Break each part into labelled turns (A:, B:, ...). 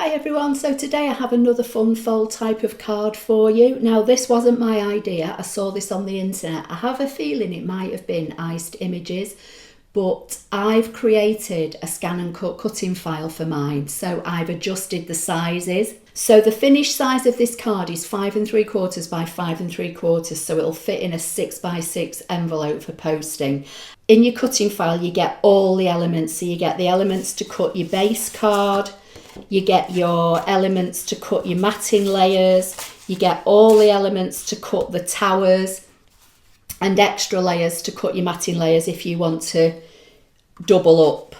A: Hi everyone, so today I have another fun fold type of card for you. Now this wasn't my idea, I saw this on the internet. I have a feeling it might have been iced images, but I've created a ScanNCut cutting file for mine, so I've adjusted the sizes. So the finished size of this card is 5 3/4 by 5 3/4, so it'll fit in a 6 by 6 envelope for posting. In your cutting file you get all the elements, so you get the elements to cut your base card, you get your elements to cut your matting layers, you get all the elements to cut the towers and extra layers to cut your matting layers if you want to double up.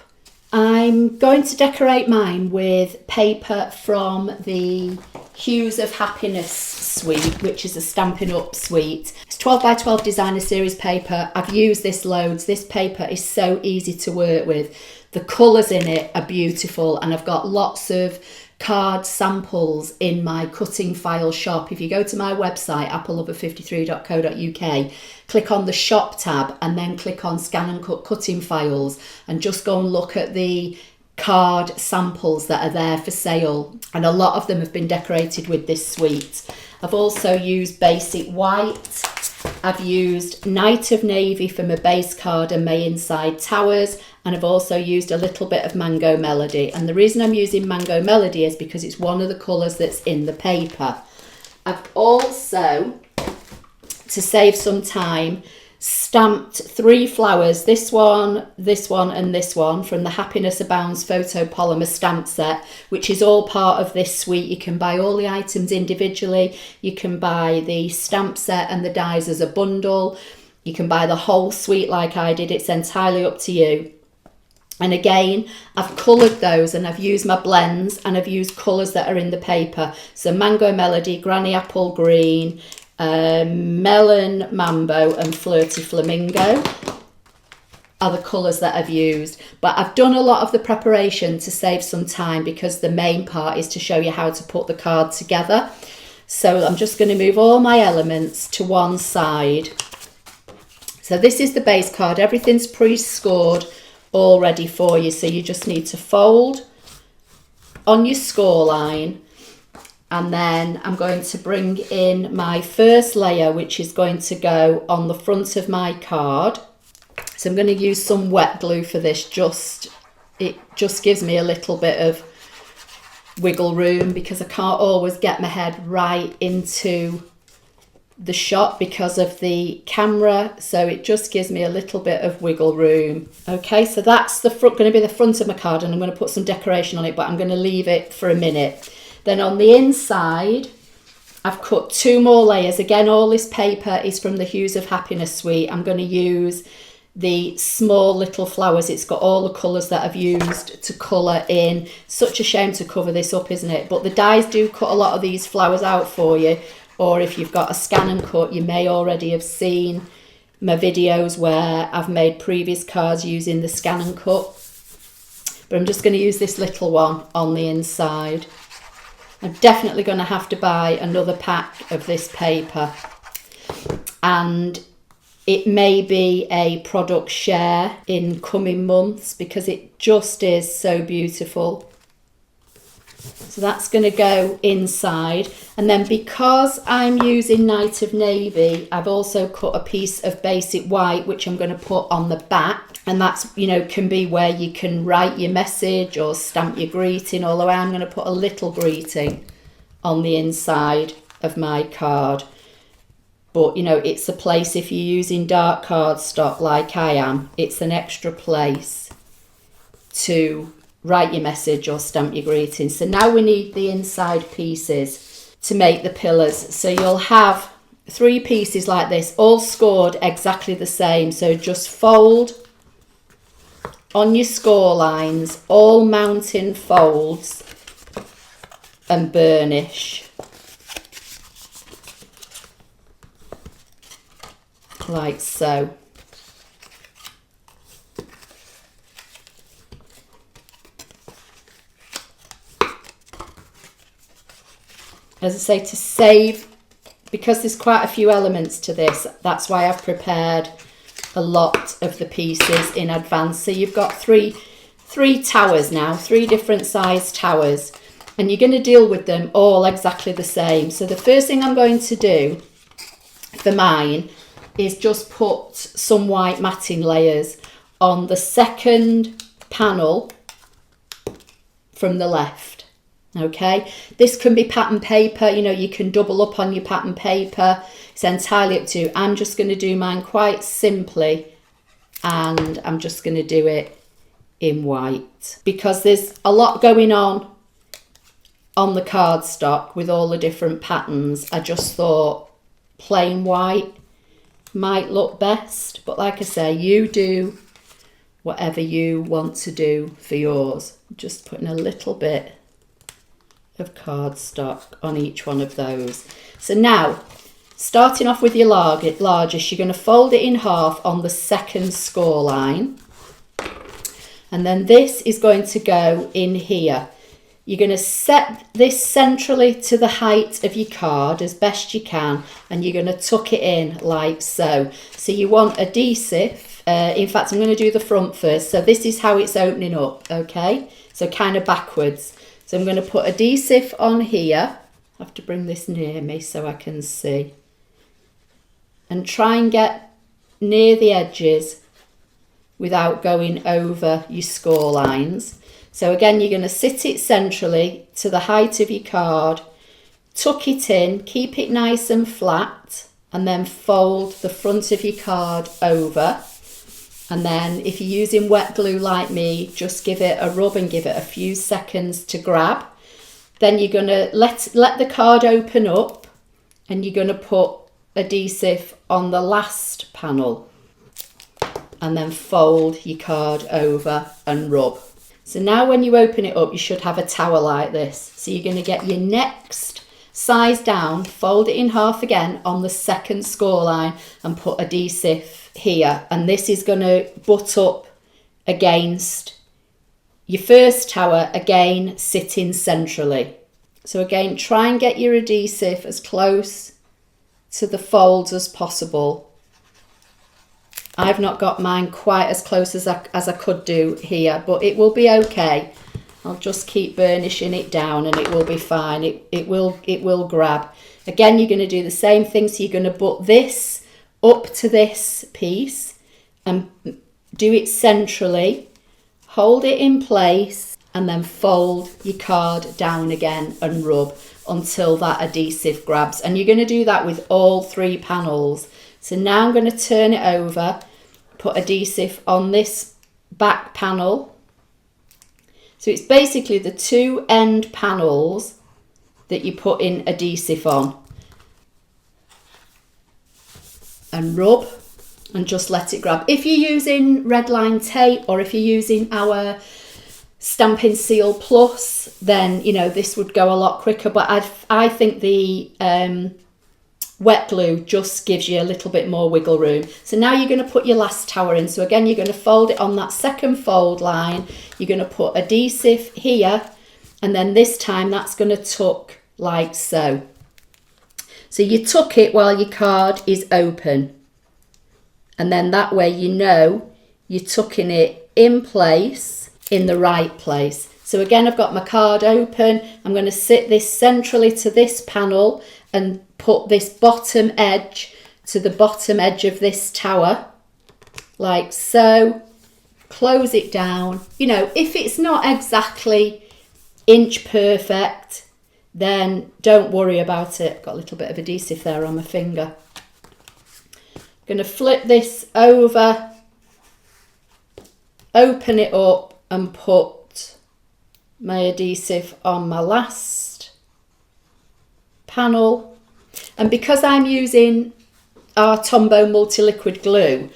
A: I'm going to decorate mine with paper from the Hues of Happiness suite, which is a Stampin' Up suite. It's 12 by 12 designer series paper. I've used this loads. This paper is so easy to work with. The colours in it are beautiful, and I've got lots of card samples in my cutting file shop. If you go to my website, applelover53.co.uk, click on the shop tab and then click on ScanNCut cutting files and just go and look at the card samples that are there for sale, and a lot of them have been decorated with this suite. I've also used basic white, I've used Night of Navy for my base card and my inside towers, and I've also used a little bit of Mango Melody. And the reason I'm using Mango Melody is because it's one of the colours that's in the paper. I've also, to save some time, stamped 3 flowers, this one and this one, from the Happiness Abounds photopolymer stamp set, which is all part of this suite. You can buy all the items individually, you can buy the stamp set and the dies as a bundle, you can buy the whole suite like I did, it's entirely up to you. And again, I've coloured those and I've used my blends and I've used colours that are in the paper. So Mango Melody, Granny Apple Green, Melon Mambo and Flirty Flamingo are the colours that I've used. But I've done a lot of the preparation to save some time because the main part is to show you how to put the card together. So I'm just going to move all my elements to one side. So this is the base card, everything's pre-scored all ready for you, so you just need to fold on your score line, and then I'm going to bring in my first layer, which is going to go on the front of my card. So I'm going to use some wet glue for this, it just gives me a little bit of wiggle room because I can't always get my head right into the shot because of the camera, so it just gives me a little bit of wiggle room. Okay, so that's the front, going to be the front of my card, and I'm going to put some decoration on it, but I'm going to leave it for a minute. Then on the inside I've cut 2 more layers. Again, all this paper is from the Hues of Happiness suite. I'm going to use the small little flowers. It's got all the colours that I've used to colour in. Such a shame to cover this up, isn't it? But the dies do cut a lot of these flowers out for you. Or if you've got a ScanNCut, you may already have seen my videos where I've made previous cards using the ScanNCut. But I'm just going to use this little one on the inside. I'm definitely going to have to buy another pack of this paper. And it may be a product share in coming months because it just is so beautiful. So that's going to go inside, and then because I'm using Night of Navy, I've also cut a piece of basic white which I'm going to put on the back, and that's, you know, can be where you can write your message or stamp your greeting, although I'm going to put a little greeting on the inside of my card. But you know, it's a place, if you're using dark cardstock like I am, it's an extra place to write your message or stamp your greeting. So now we need the inside pieces to make the pillars. So you'll have 3 pieces like this, all scored exactly the same. So just fold on your score lines, all mounting folds, and burnish like so. As I say, to save, because there's quite a few elements to this, that's why I've prepared a lot of the pieces in advance. So you've got three towers now, 3 different size towers. and you're going to deal with them all exactly the same. So the first thing I'm going to do for mine is just put some white matting layers on the second panel from the left. Okay, this can be pattern paper, you know, you can double up on your pattern paper, it's entirely up to you. I'm just going to do mine quite simply, and I'm just going to do it in white because there's a lot going on the cardstock with all the different patterns. I just thought plain white might look best, but like I say, you do whatever you want to do for yours. Just putting a little bit of cardstock on each one of those. So now, starting off with your largest, you're going to fold it in half on the second score line, and then this is going to go in here. You're going to set this centrally to the height of your card as best you can, and you're going to tuck it in like so. So you want adhesive. In fact, I'm going to do the front first. So this is how it's opening up, okay? So kind of backwards. So I'm going to put adhesive on here. I have to bring this near me so I can see. And try and get near the edges without going over your score lines. So again, you're going to sit it centrally to the height of your card, tuck it in, keep it nice and flat, and then fold the front of your card over. And then if you're using wet glue like me, just give it a rub and give it a few seconds to grab. Then you're going to let the card open up, and you're going to put adhesive on the last panel, and then fold your card over and rub. So now when you open it up, you should have a tower like this. So you're going to get your next size down, fold it in half again on the second score line, and put adhesive here, and this is going to butt up against your first tower, again sitting centrally. So again, try and get your adhesive as close to the folds as possible. I've not got mine quite as close as I could do here, but it will be okay. I'll just keep burnishing it down and it will be fine. It will grab. Again, you're going to do the same thing. So you're going to butt this up to this piece and do it centrally, hold it in place, and then fold your card down again and rub until that adhesive grabs. And you're going to do that with all three panels. So now I'm going to turn it over, put adhesive on this back panel. So it's basically the two end panels that you put in adhesive on. And rub and just let it grab. If you're using red line tape, or if you're using our Stampin' Seal Plus, then you know this would go a lot quicker, but I think the wet glue just gives you a little bit more wiggle room. So now you're going to put your last tower in. So again, you're going to fold it on that second fold line, you're going to put adhesive here, and then this time that's going to tuck like so. So you tuck it while your card is open, and then that way you know you're tucking it in place, in the right place. So again, I've got my card open. I'm going to sit this centrally to this panel and put this bottom edge to the bottom edge of this tower, like so. Close it down. You know, if it's not exactly inch perfect, then don't worry about it. Got a little bit of adhesive there on my finger. Going to flip this over, open it up, and put my adhesive on my last panel. And because I'm using our Tombow multi-liquid glue,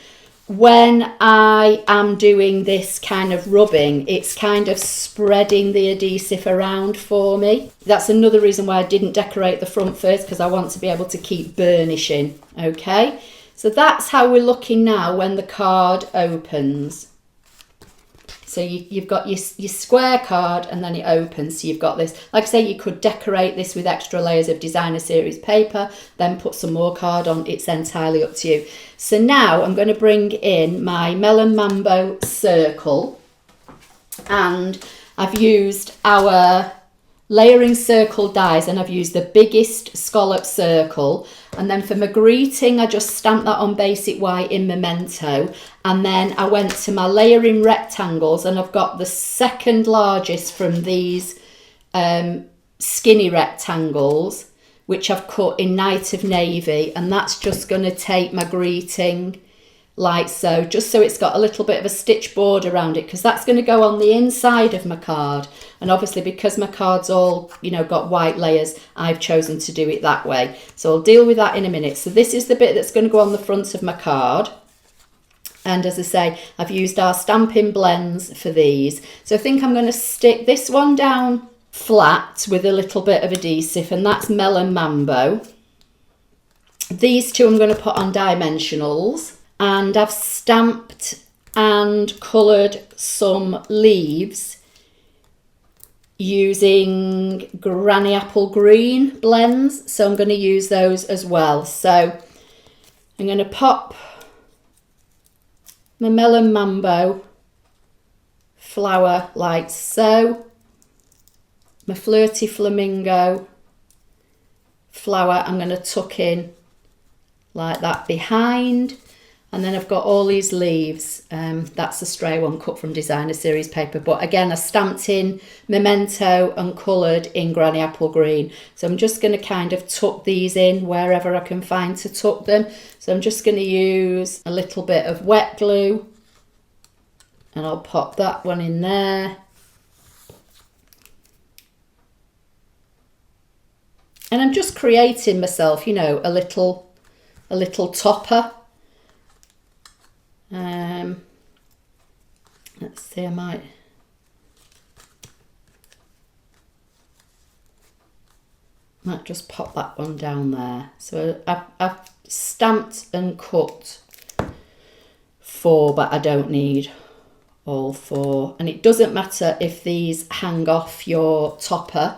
A: when I am doing this kind of rubbing, it's kind of spreading the adhesive around for me. That's another reason why I didn't decorate the front first, because I want to be able to keep burnishing. Okay, so that's how we're looking now when the card opens. So you've got your square card, and then it opens. So you've got this, like I say, you could decorate this with extra layers of designer series paper, then put some more card on. It's entirely up to you. So now I'm going to bring in my Melon Mambo circle, and I've used our layering circle dies, and I've used the biggest scallop circle. And then for my greeting, I just stamped that on basic white in Memento. And then I went to my layering rectangles, and I've got the second largest from these skinny rectangles, which I've cut in Night of Navy. And that's just going to take my greeting like so, just so it's got a little bit of a stitch border around it, because that's going to go on the inside of my card. And obviously, because my card's all, you know, got white layers, I've chosen to do it that way. So I'll deal with that in a minute. So this is the bit that's going to go on the front of my card. And as I say, I've used our Stampin' Blends for these. So I think I'm going to stick this one down flat with a little bit of adhesive, and that's Melon Mambo. These two I'm going to put on dimensionals. And I've stamped and coloured some leaves using Granny Apple Green blends. So I'm going to use those as well. So I'm going to pop my Melon Mambo flower like so. My Flirty Flamingo flower I'm going to tuck in like that behind. And then I've got all these leaves. That's a stray one cut from Designer Series paper. But again, I stamped in Memento and coloured in Granny Apple Green. So I'm just going to kind of tuck these in wherever I can find to tuck them. So I'm just going to use a little bit of wet glue. And I'll pop that one in there. And I'm just creating myself, you know, a little topper. Let's see, I might just pop that one down there. So I've stamped and cut 4, but I don't need all 4. And it doesn't matter if these hang off your topper,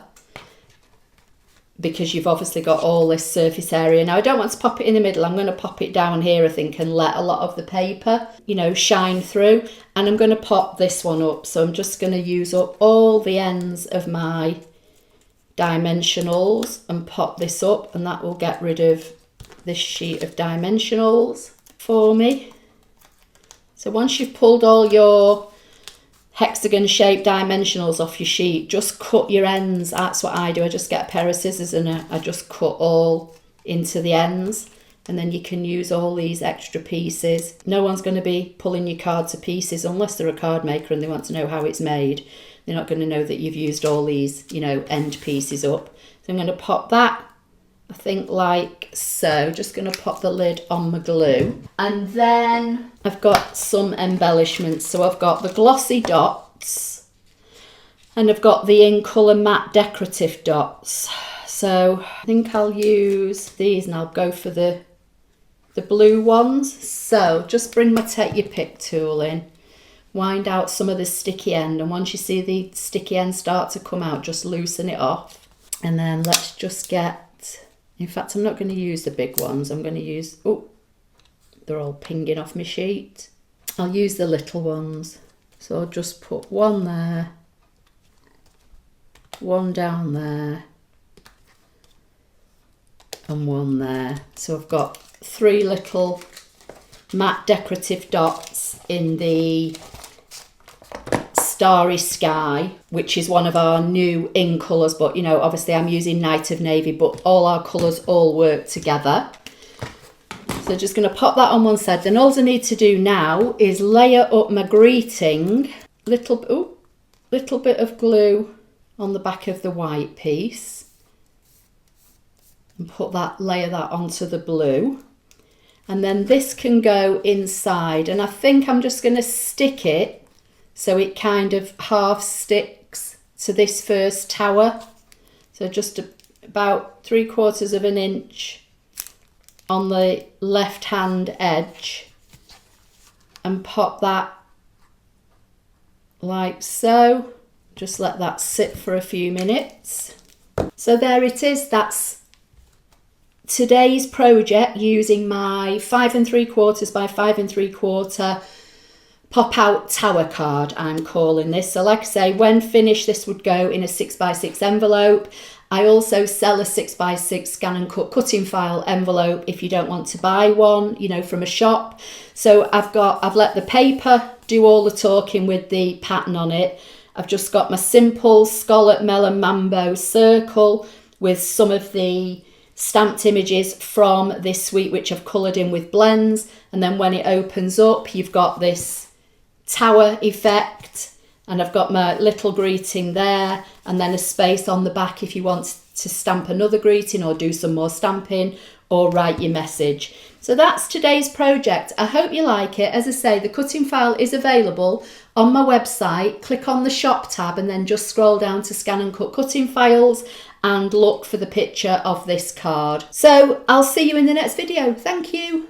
A: because you've obviously got all this surface area. Now I don't want to pop it in the middle. I'm going to pop it down here, I think, and let a lot of the paper, you know, shine through. And I'm going to pop this one up. So I'm just going to use up all the ends of my dimensionals and pop this up, and that will get rid of this sheet of dimensionals for me. So once you've pulled all your hexagon shaped dimensionals off your sheet, just cut your ends. That's what I do. I just get a pair of scissors and I just cut all into the ends, and then you can use all these extra pieces. No one's going to be pulling your card to pieces unless they're a card maker and they want to know how it's made. They're not going to know that you've used all these, you know, end pieces up. So I'm going to pop that, I think, like so. Just going to pop the lid on my glue. And then I've got some embellishments. So I've got the glossy dots and I've got the in colour matte decorative dots. So I think I'll use these, and I'll go for the blue ones. So just bring my take your pick tool in, wind out some of the sticky end, and once you see the sticky end start to come out, just loosen it off. And then let's just get, in fact, I'm not going to use the big ones. I'm going to use, oh, they're all pinging off my sheet. I'll use the little ones. So I'll just put one there, one down there, and one there. So I've got 3 little matte decorative dots in the Starry Sky, which is one of our new in colours, but you know, obviously I'm using Night of Navy, but all our colours all work together. So just going to pop that on one side. Then all I need to do now is layer up my greeting, little bit of glue on the back of the white piece, and layer that onto the blue. And then this can go inside, and I think I'm just going to stick it so it kind of half sticks to this first tower. So just about 3/4 of an inch on the left hand edge, and pop that like so. Just let that sit for a few minutes. So there it is. That's today's project using my 5 3/4 by 5 3/4 pop-out tower card, I'm calling this. So like I say, when finished, this would go in a 6x6 envelope. I also sell a 6x6 ScanNCut cutting file envelope if you don't want to buy one, you know, from a shop. So I've let the paper do all the talking with the pattern on it. I've just got my simple scallop melon mambo circle with some of the stamped images from this suite, which I've coloured in with blends. And then when it opens up, you've got this tower effect, and I've got my little greeting there, and then a space on the back if you want to stamp another greeting or do some more stamping or write your message. So that's today's project. I hope you like it. As I say, the cutting file is available on my website. Click on the shop tab and then just scroll down to ScanNCut cutting files and look for the picture of this card. So I'll see you in the next video. Thank you.